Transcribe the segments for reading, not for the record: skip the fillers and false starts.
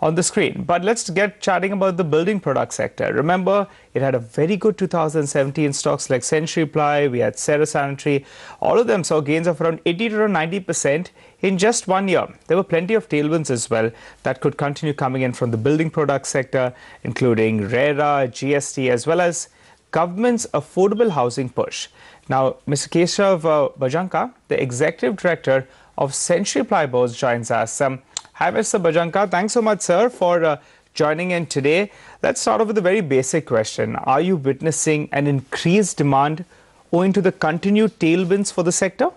on the screen. But let's get chatting about the building product sector. Remember, it had a very good 2017. Stocks like Century Ply, we had Cera Sanitary, all of them saw gains of around 80 to around 90% in just 1 year. There were plenty of tailwinds as well that could continue coming in from the building product sector, including RERA, GST, as well as government's affordable housing push. Now, Mr. Keshav Bhajanka, the Executive Director of Century Ply Boards, joins us. Hi, Mr. Bhajanka. Thanks so much, sir, for joining in today. Let's start off with a very basic question. Are you witnessing an increased demand owing to the continued tailwinds for the sector?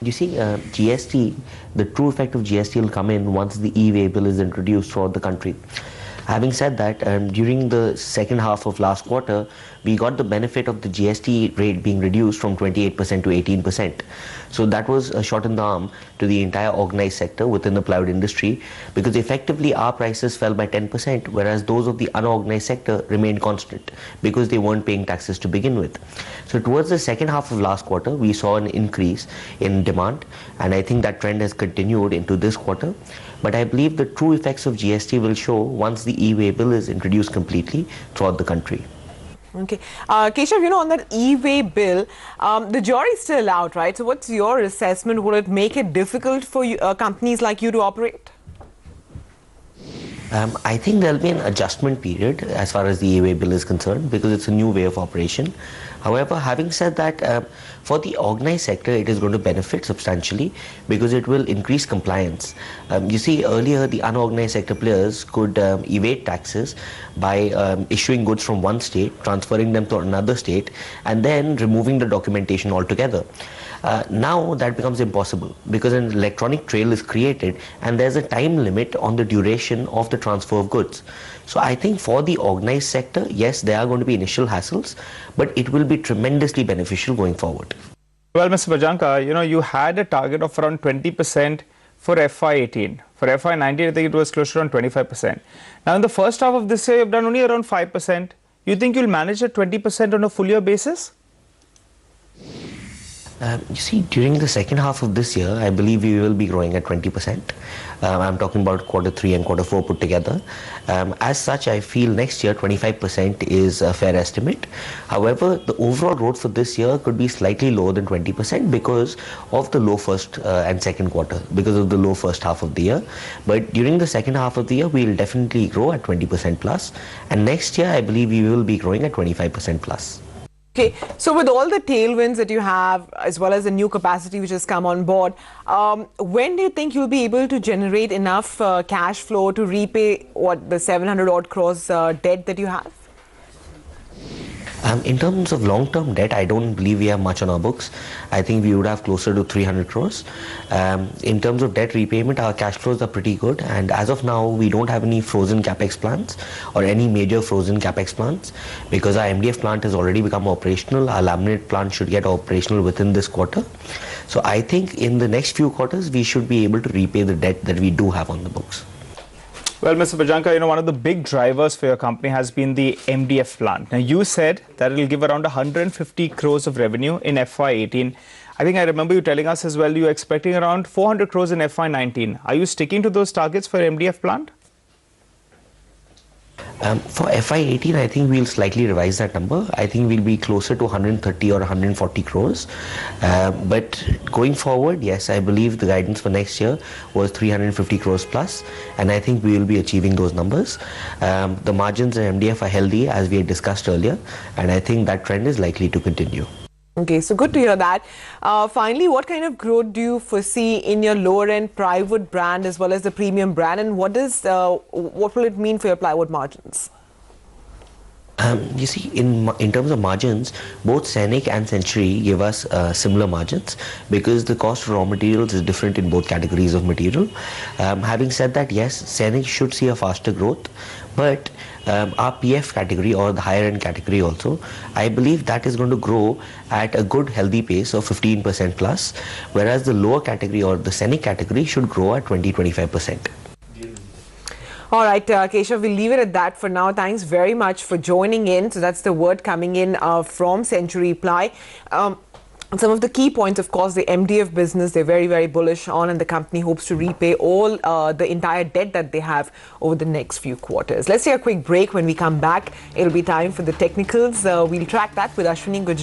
You see, GST, the true effect of GST will come in once the e-way bill is introduced throughout the country. Having said that, during the second half of last quarter, we got the benefit of the GST rate being reduced from 28% to 18%. So that was a shot in the arm to the entire organized sector within the plywood industry, because effectively our prices fell by 10%, whereas those of the unorganized sector remained constant because they weren't paying taxes to begin with. So towards the second half of last quarter, we saw an increase in demand, and I think that trend has continued into this quarter. But I believe the true effects of GST will show once the e-way bill is introduced completely throughout the country. Okay. Keshav, on that e-way bill, the jury's still out, right? So what's your assessment? Will it make it difficult for you, companies like you to operate? I think there'll be an adjustment period as far as the e-way bill is concerned, because it's a new way of operation. However, having said that, for the organized sector, it is going to benefit substantially because it will increase compliance. You see, earlier the unorganized sector players could evade taxes by issuing goods from one state, transferring them to another state, and then removing the documentation altogether. Now that becomes impossible because an electronic trail is created and there's a time limit on the duration of the transfer of goods. So I think for the organized sector, yes, there are going to be initial hassles, but it will be tremendously beneficial going forward. Well, Mr. Bhajanka, you had a target of around 20% for FY18. For FY19, I think it was closer to around 25%. Now, in the first half of this year, you've done only around 5%. You think you'll manage at 20% on a full year basis? You see, during the second half of this year, I believe we will be growing at 20%. I'm talking about Q3 and Q4 put together. As such, I feel next year 25% is a fair estimate. However, the overall growth for this year could be slightly lower than 20% because of the low first and second quarter, because of the low first half of the year. But during the second half of the year, we will definitely grow at 20% plus. And next year, I believe we will be growing at 25% plus. Okay, so with all the tailwinds that you have, as well as the new capacity which has come on board, when do you think you'll be able to generate enough cash flow to repay the 700 odd crores debt that you have? In terms of long-term debt, I don't believe we have much on our books. I think we would have closer to 300 crores. In terms of debt repayment, our cash flows are pretty good. And as of now, we don't have any frozen capex plans or any major frozen capex plans because our MDF plant has already become operational. Our laminate plant should get operational within this quarter. So I think in the next few quarters, we should be able to repay the debt that we do have on the books. Well, Mr. Bhajanka, one of the big drivers for your company has been the MDF plant. Now, you said that it will give around 150 crores of revenue in FY18. I think I remember you telling us as well you're expecting around 400 crores in FY19. Are you sticking to those targets for MDF plant? For FY18, I think we'll slightly revise that number. I think we'll be closer to 130 or 140 crores. But going forward, yes, I believe the guidance for next year was 350 crores plus, and I think we will be achieving those numbers. The margins in MDF are healthy, as we had discussed earlier, and I think that trend is likely to continue. Okay, so good to hear that. Finally, what kind of growth do you foresee in your lower-end plywood brand as well as the premium brand, and what will it mean for your plywood margins? You see, in terms of margins, both Sainik and Century give us similar margins because the cost of raw materials is different in both categories of material. Having said that, yes, Sainik should see a faster growth, but our PF category or the higher end category also, I believe that is going to grow at a good healthy pace of 15% plus, whereas the lower category or the Sainik category should grow at 20-25%. All right, Keshav, we'll leave it at that for now. Thanks very much for joining in. So that's the word coming in from Century Ply. Some of the key points, of course, the MDF business, they're very, very bullish on, and the company hopes to repay all the entire debt that they have over the next few quarters. Let's take a quick break. When we come back, it'll be time for the technicals. We'll track that with Ashwini Gujral.